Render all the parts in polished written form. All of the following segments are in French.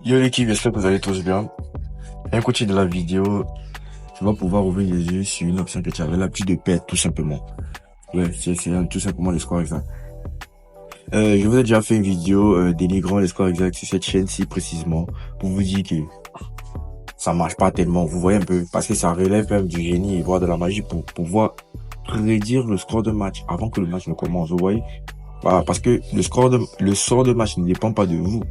Yo l'équipe, j'espère que vous allez tous bien. Un côté de la vidéo, tu vas pouvoir ouvrir les yeux sur une option que tu avais l'habitude de perdre tout simplement. Ouais, c'est tout simplement le score exact. Je vous ai déjà fait une vidéo dénigrant le score exact sur cette chaîne-ci précisément pour vous dire que ça marche pas tellement. Vous voyez un peu, parce que ça relève même du génie et voire de la magie pour pouvoir prédire le score de match avant que le match ne commence. Vous voyez? Voilà, parce que le sort de match ne dépend pas de vous.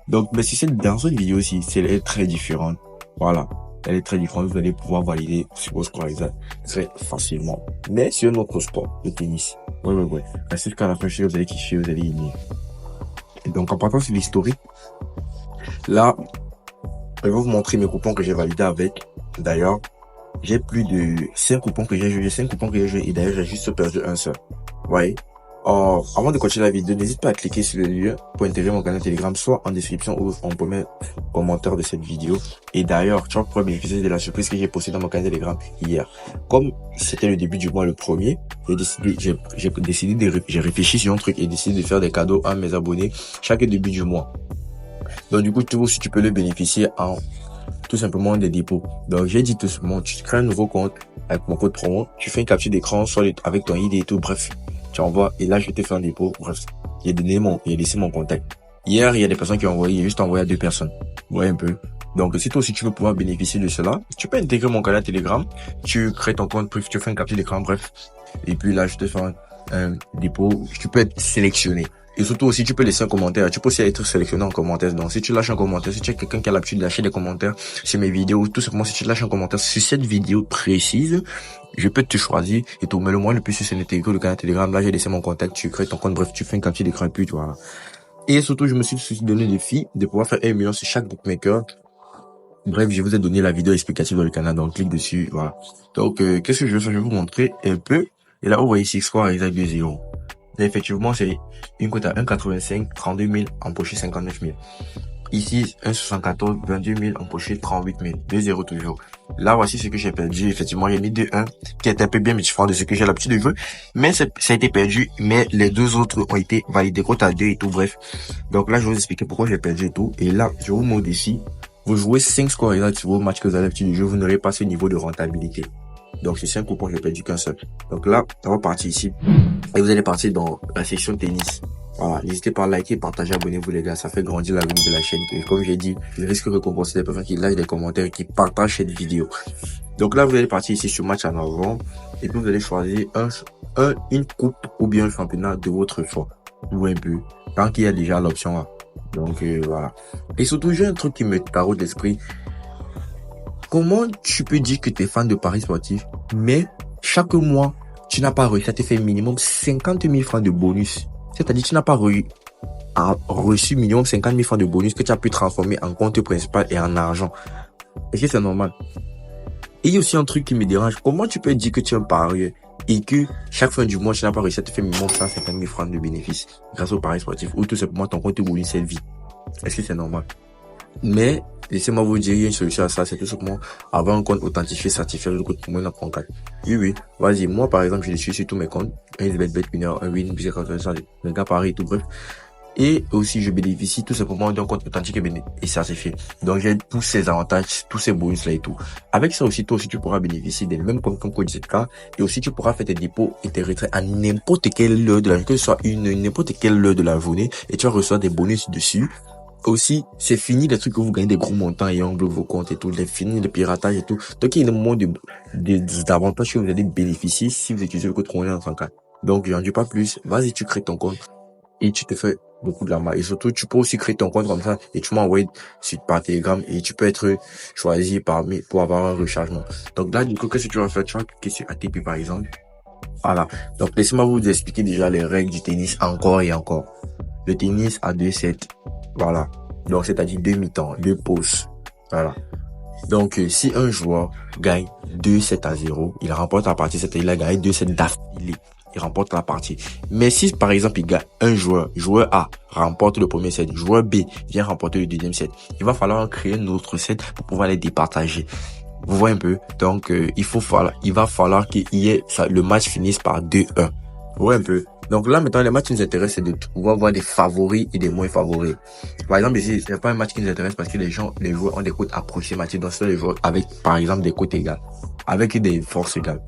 Donc, mais si c'est dans cette vidéo-ci, elle est très différente. Voilà. Elle est très différente. Vous allez pouvoir valider sur vos scores exacts très facilement. Mais sur un autre sport, le tennis. Ouais. Restez jusqu'à la fin, vous allez kiffer, vous allez aimer. Et donc, en partant sur l'historique, là, je vais vous montrer mes coupons que j'ai validés avec. D'ailleurs, j'ai plus de 5 coupons que j'ai joué. J'ai 5 coupons que j'ai joué. Et d'ailleurs, j'ai juste perdu un seul. Vous voyez? Or, avant de continuer la vidéo, n'hésite pas à cliquer sur le lien pour intégrer mon canal Telegram, soit en description ou en premier commentaire de cette vidéo. Et d'ailleurs, tu vas pouvoir bénéficier de la surprise que j'ai postée dans mon canal Telegram hier. Comme c'était le début du mois, le premier, j'ai réfléchi sur un truc et décidé de faire des cadeaux à mes abonnés chaque début du mois. Donc, du coup, toi aussi, tu peux le bénéficier en tout simplement des dépôts. Donc, j'ai dit tout simplement, tu crées un nouveau compte avec mon code promo, tu fais une capture d'écran avec ton ID et tout, bref. Tu envoies, et là, je vais te faire un dépôt. Bref, j'ai laissé mon contact. Hier, il y a des personnes qui ont envoyé, j'ai juste envoyé à 2 personnes. Vous voyez un peu. Donc, si toi aussi tu veux pouvoir bénéficier de cela, tu peux intégrer mon canal Telegram. Tu crées ton compte, bref, tu fais une capture d'écran, bref. Et puis là, je te fais un dépôt. Tu peux être sélectionné. Et surtout aussi, tu peux laisser un commentaire. Tu peux aussi être sélectionné en commentaire. Donc, si tu lâches un commentaire, si tu es quelqu'un qui a l'habitude de lâcher des commentaires sur mes vidéos, tout simplement, si tu lâches un commentaire sur cette vidéo précise, je peux te choisir et tout. Mais le moins le plus sûr, c'est d'intégrer le canal Telegram. Là, j'ai laissé mon contact. Tu crées ton compte. Bref, tu fais une capture d'écran et puis voilà. Et surtout, je me suis donné le défi de pouvoir faire 1 million sur chaque bookmaker. Bref, je vous ai donné la vidéo explicative dans le canal. Donc, clique dessus. Voilà. Donc, qu'est-ce que je vais faire? Je vais vous montrer un peu. Et là, vous voyez ici, score exact de 0. Effectivement, c'est une cote à 1,85, 32 000, empoché 59 000. Ici, 1,74, 22 000, empoché 38 000. 2-0 toujours. Là, voici ce que j'ai perdu. Effectivement, j'ai mis 2-1, qui est un peu bien différent de ce que j'ai l'habitude de jouer. Mais ça a été perdu, mais les deux autres ont été validés, cote à 2 et tout, bref. Donc là, je vais vous expliquer pourquoi j'ai perdu et tout. Et là, je vous montre ici. Vous jouez 5 scores exacts sur vos matchs que vous avez l'habitude de jouer, vous n'aurez pas ce niveau de rentabilité. Donc, c'est 5 coupons, j'ai perdu qu'un seul. Donc là, on va partir ici. Et vous allez partir dans la section tennis. Voilà, n'hésitez pas à liker, partager, abonnez-vous les gars, ça fait grandir la de la chaîne. Et comme j'ai dit, je risque de récompenser les personnes qui lâchent des commentaires et qui partagent cette vidéo. Donc là, vous allez partir ici sur match en avant. Et puis vous allez choisir une coupe ou bien un championnat de votre choix. Ou un peu. Tant qu'il y a déjà l'option là. Donc voilà. Et surtout, j'ai un truc qui me taraude l'esprit. Comment tu peux dire que tu es fan de paris sportifs, mais chaque mois, tu n'as pas réussi à te faire minimum 50 000 francs de bonus? C'est-à-dire que tu n'as pas reçu minimum 50 000 francs de bonus que tu as pu transformer en compte principal et en argent. Est-ce que c'est normal? Et il y a aussi un truc qui me dérange. Comment tu peux dire que tu es un parieur et que chaque fin du mois, tu n'as pas réussi à te faire minimum 150 000 francs de bénéfices grâce au paris sportif ou tout simplement ton compte bonus cette vie? Est-ce que c'est normal? Mais, laissez-moi vous dire, il y a une solution à ça, c'est tout simplement avoir un compte authentifié, certifié, le code promo 9.4. Oui, vas-y, moi par exemple, je le suis sur tous mes comptes, un winner, un win, un gars pareil, tout bref. Et aussi, je bénéficie tout simplement d'un compte authentique et certifié. Donc, j'ai tous ces avantages, tous ces bonus-là et tout. Avec ça aussi, toi aussi, tu pourras bénéficier des mêmes comptes comme code ZK. Et aussi, tu pourras faire tes dépôts et tes retraits à n'importe quelle heure de la journée, que ce soit n'importe quelle heure de la journée. Et tu vas recevoir des bonus dessus. Aussi, c'est fini les trucs que vous gagnez des gros montants et on bloque vos comptes et tout, c'est fini le piratage et tout. Donc, il y a un moment d'avantages que vous allez bénéficier si vous utilisez le code Corona en 34. Donc, j'en dis pas plus. Vas-y, tu crées ton compte et tu te fais beaucoup de la main. Et surtout, tu peux aussi créer ton compte comme ça et tu m'envoies par Telegram et tu peux être choisi pour avoir un rechargement. Donc là, du coup, qu'est-ce que tu vas faire? Tu vas cliquer sur ATP par exemple. Voilà. Donc, laissez-moi vous expliquer déjà les règles du tennis encore et encore. Le tennis a 2 sets. Voilà. Donc, c'est-à-dire 2 mi-temps, 2 pauses. Voilà. Donc, si un joueur gagne 2-7-0, il remporte la partie, c'est-à-dire il a gagné 2 sets d'affilée. Il remporte la partie. Mais si, par exemple, il gagne un joueur A remporte le premier set, joueur B vient remporter le deuxième set, il va falloir créer un autre set pour pouvoir les départager. Vous voyez un peu? Donc, il va falloir qu'il y ait le match finisse par 2-1. Vous voyez un peu? Donc là, maintenant, les matchs qui nous intéressent, c'est de pouvoir voir des favoris et des moins favoris. Par exemple, ici, c'est pas un match qui nous intéresse parce que les joueurs ont des cotes approximatives. Donc, c'est les joueurs avec, par exemple, des cotes égales, avec des forces égales.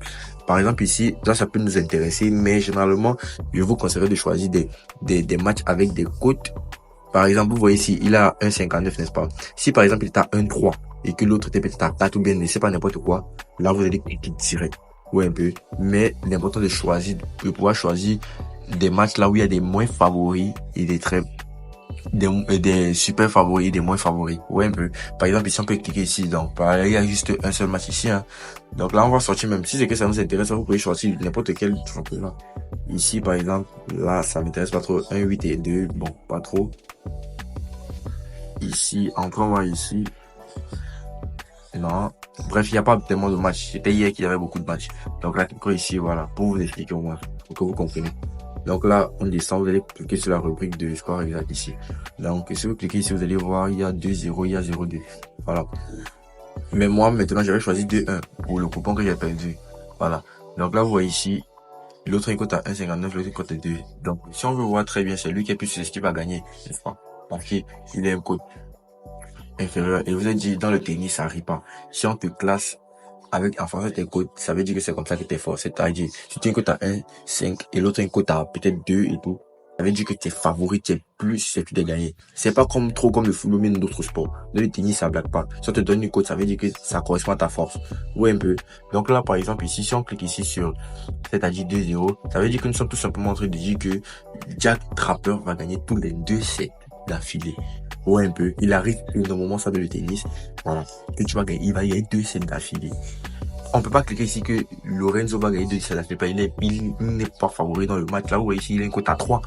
Par exemple, ici, ça peut nous intéresser, mais généralement, je vous conseillerais de choisir des matchs avec des cotes. Par exemple, vous voyez ici, il a 1,59, n'est-ce pas? Si, par exemple, il est à 1,3 et que l'autre était peut-être à 4 ou bien, ne sait pas n'importe quoi, là, vous allez cliquer direct. Ouais, un peu. Mais l'important de pouvoir choisir des matchs là où il y a des moins favoris et des super favoris et des moins favoris. Ouais, un peu. Par exemple, ici, on peut cliquer ici. Donc, il y a juste un seul match ici, hein. Donc là, on va sortir même. Si c'est que ça nous intéresse, vous pouvez choisir n'importe quel championnat. Ici, par exemple, là, ça m'intéresse pas trop. 1, 8 et 2. Bon, pas trop. Ici, on peut voir ici. Non. Bref, il n'y a pas tellement de matchs. C'était hier qu'il y avait beaucoup de matchs. Donc là, cliquez ici, voilà, pour vous expliquer au moins, pour que vous compreniez. Donc là, on descend, vous allez cliquer sur la rubrique de score exact ici. Donc, si vous cliquez ici, vous allez voir, il y a 2-0, il y a 0-2. Voilà. Mais moi, maintenant, j'avais choisi 2-1 pour le coupon que j'ai perdu. Voilà. Donc là, vous voyez ici, l'autre cote à 1,59, l'autre cote à 2. Donc, si on veut voir très bien, c'est lui qui est plus susceptible à gagner, n'est-ce pas? Parce qu'il est un cote inférieur. Et vous avez dit, dans le tennis, ça arrive pas. Si on te classe en fonction de tes cotes, ça veut dire que c'est comme ça que t'es fort. C'est-à-dire, si tu as une cote à 1, 5 et l'autre une cote à peut-être 2 et tout, ça veut dire que t'es favori, t'es plus susceptible de gagner. C'est pas trop comme le football, mais d'autres sports. Dans le tennis, ça blague pas. Si on te donne une cote, ça veut dire que ça correspond à ta force. Ouais, un peu. Donc là, par exemple, ici, si on clique ici sur, c'est-à-dire 2-0, ça veut dire que nous sommes tout simplement en train de dire que Jack Draper va gagner tous les 2 sets d'affilée. Ouais, un peu. Il arrive énormément ça dans le tennis. Voilà. Que tu vas gagner. Il va gagner 2 sets d'affilée. On peut pas cliquer ici que Lorenzo va gagner 2 sets d'affilée. Il n'est pas favori dans le match. Là, vous voyez ici, il a une cote à 3.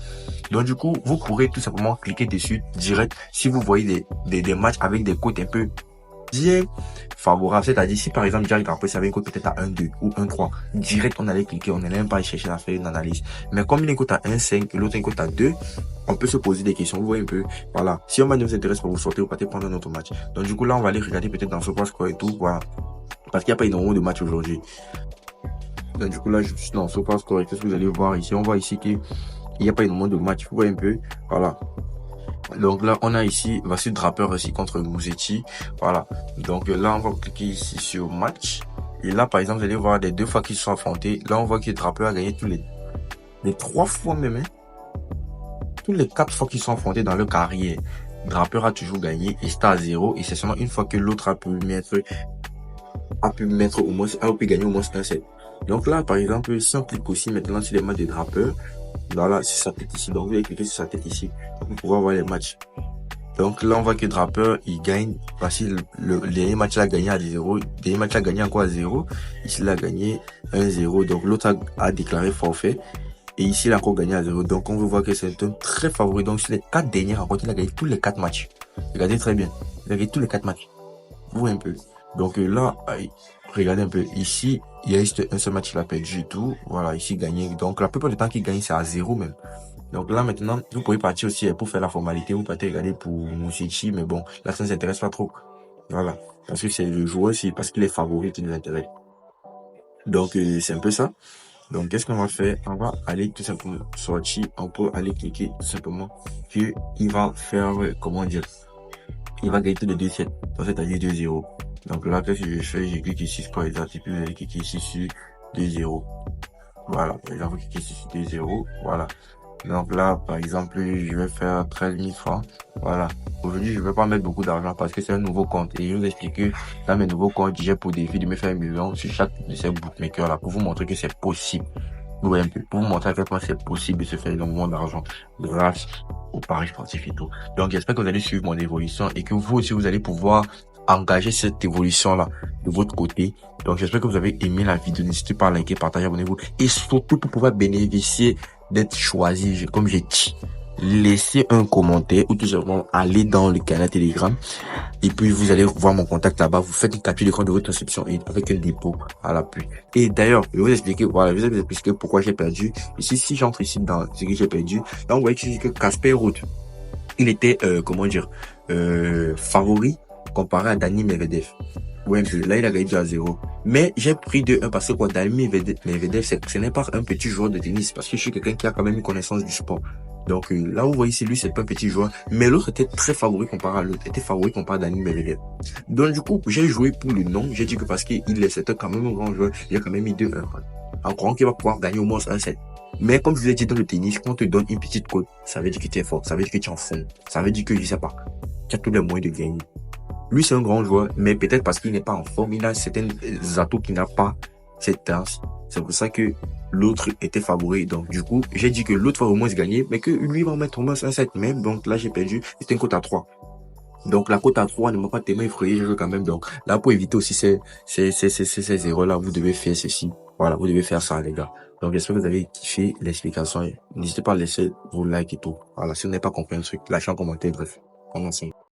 Donc, du coup, vous pourrez tout simplement cliquer dessus direct si vous voyez des matchs avec des cotes un peu bien favorables. C'est-à-dire, si par exemple, Jack Draper, ça avait une cote peut-être à 1,2 ou 1,3, direct, on allait cliquer. On n'allait même pas chercher à faire une analyse. Mais comme il a une cote à 1,5 et l'autre une cote à 2, on peut se poser des questions. Vous voyez un peu. Voilà. Si un match ne vous intéresse pas, vous sortez, vous partez prendre un autre match. Donc, du coup, là, on va aller regarder peut-être dans ce score et tout. Voilà. Parce qu'il n'y a pas énormément de matchs aujourd'hui. Donc, du coup, là, je suis dans ce score et qu'est-ce que vous allez voir ici? On voit ici qu'il n'y a pas énormément de matchs. Vous voyez un peu. Voilà. Donc là, on a ici Vassil Draper aussi contre Musetti. Voilà. Donc là, on va cliquer ici sur match. Et là, par exemple, vous allez voir les 2 fois qu'ils se sont affrontés. Là, on voit que Draper a gagné tous les 3 fois même, hein. Tous les 4 fois qu'ils sont affrontés dans leur carrière, Draper a toujours gagné et c'était à 0. Et c'est seulement une fois que l'autre a pu mettre au moins, a pu gagner au moins un set. Donc là, par exemple, si on clique aussi maintenant sur les matchs de Draper, voilà, c'est sa tête ici. Donc vous allez cliquer sur sa tête ici pour pouvoir voir les matchs. Donc là, on voit que Draper, il gagne, parce que le dernier match, il a gagné à 0. Le dernier match, il a gagné encore à 0. Ici, il a gagné 1-0. Donc l'autre a déclaré forfait. Et ici, il a encore gagné à 0. Donc, on veut voir que c'est un très favori. Donc, sur les 4 dernières rencontres, il a gagné tous les 4 matchs. Regardez très bien. Il a gagné tous les 4 matchs. Vous voyez un peu. Donc, là, regardez un peu. Ici, il y a juste un seul match qu'il a perdu et tout. Voilà, ici, gagné. Donc, la plupart du temps qu'il gagne, c'est à 0 même. Donc là, maintenant, vous pouvez partir aussi pour faire la formalité. Vous pouvez regarder pour Musetti. Mais bon, là, ça ne s'intéresse pas trop. Voilà. Parce que c'est le joueur, c'est parce qu'il est favori qui nous intéresse. Donc, c'est un peu ça. Donc, qu'est-ce qu'on va faire? On va aller tout simplement sortir. On peut aller cliquer tout simplement que il va faire, comment dire, il va gagner tous les 2 sets. Donc, c'est-à-dire 2-0. Donc là, qu'est-ce que je fais? Je clique ici sur exemple. Et puis, vous allez cliquer ici sur 2-0. Voilà. Par exemple, vous cliquez ici sur 2-0. Voilà. Donc là, par exemple, je vais faire 13 000 francs. Voilà. Aujourd'hui, je vais pas mettre beaucoup d'argent parce que c'est un nouveau compte. Et je vais vous expliquer, dans mes nouveaux comptes, j'ai pour défi de me faire 1 million sur chaque de ces bookmakers là pour vous montrer que c'est possible. Vous voyez un peu, pour vous montrer à quel point c'est possible de se faire énormément d'argent grâce aux paris sportifs et tout. Donc, j'espère que vous allez suivre mon évolution et que vous aussi, vous allez pouvoir engager cette évolution là de votre côté. Donc, j'espère que vous avez aimé la vidéo. N'hésitez pas à liker, partager, abonnez-vous. Et surtout, pour pouvoir bénéficier d'être choisi, comme j'ai dit, laissez un commentaire ou tout simplement aller dans le canal Telegram et puis vous allez voir mon contact là-bas. Vous faites une capture d'écran de votre inscription et avec un dépôt à l'appui. Et d'ailleurs, je vais vous expliquer, voilà, je vais vous expliquer pourquoi j'ai perdu. Ici, si j'entre ici dans ce que j'ai perdu, là, on voit que Casper Ruud, il était, comment dire, favori comparé à Dani Medvedev. Ouais, un peu. Là, il a gagné 2-0. Mais j'ai pris 2-1 parce que quoi, Dani Medvedev, ce n'est pas un petit joueur de tennis parce que je suis quelqu'un qui a quand même une connaissance du sport. Donc là, vous voyez, c'est lui, c'est pas un petit joueur. Mais l'autre était très favori comparé à l'autre. Était favori comparé à Dani Medvedev. Donc du coup, j'ai joué pour le nom. J'ai dit que parce c'était quand même un grand joueur, j'ai quand même mis 2-1. En croyant qu'il va pouvoir gagner au moins 1-7. Mais comme je vous l'ai dit dans le tennis, quand on te donne une petite cote, ça veut dire que tu es fort, ça veut dire que tu es en fond, ça veut dire que, je sais pas, tu as tous les moyens de gagner. Lui, c'est un grand joueur, mais peut-être parce qu'il n'est pas en forme, il a certains atouts qu'il n'a pas cette danse. C'est pour ça que l'autre était favori. Donc, du coup, j'ai dit que l'autre va au moins gagner, mais que lui va mettre au moins un 7 même. Donc là, j'ai perdu. C'était une cote à 3. Donc, la cote à 3 ne m'a pas tellement effrayé, je veux quand même. Donc, là, pour éviter aussi ces erreurs-là, vous devez faire ceci. Voilà, vous devez faire ça, les gars. Donc, j'espère que vous avez kiffé l'explication. N'hésitez pas à laisser vos likes et tout. Voilà, si vous n'avez pas compris un truc, lâchez un commentaire, bref. On en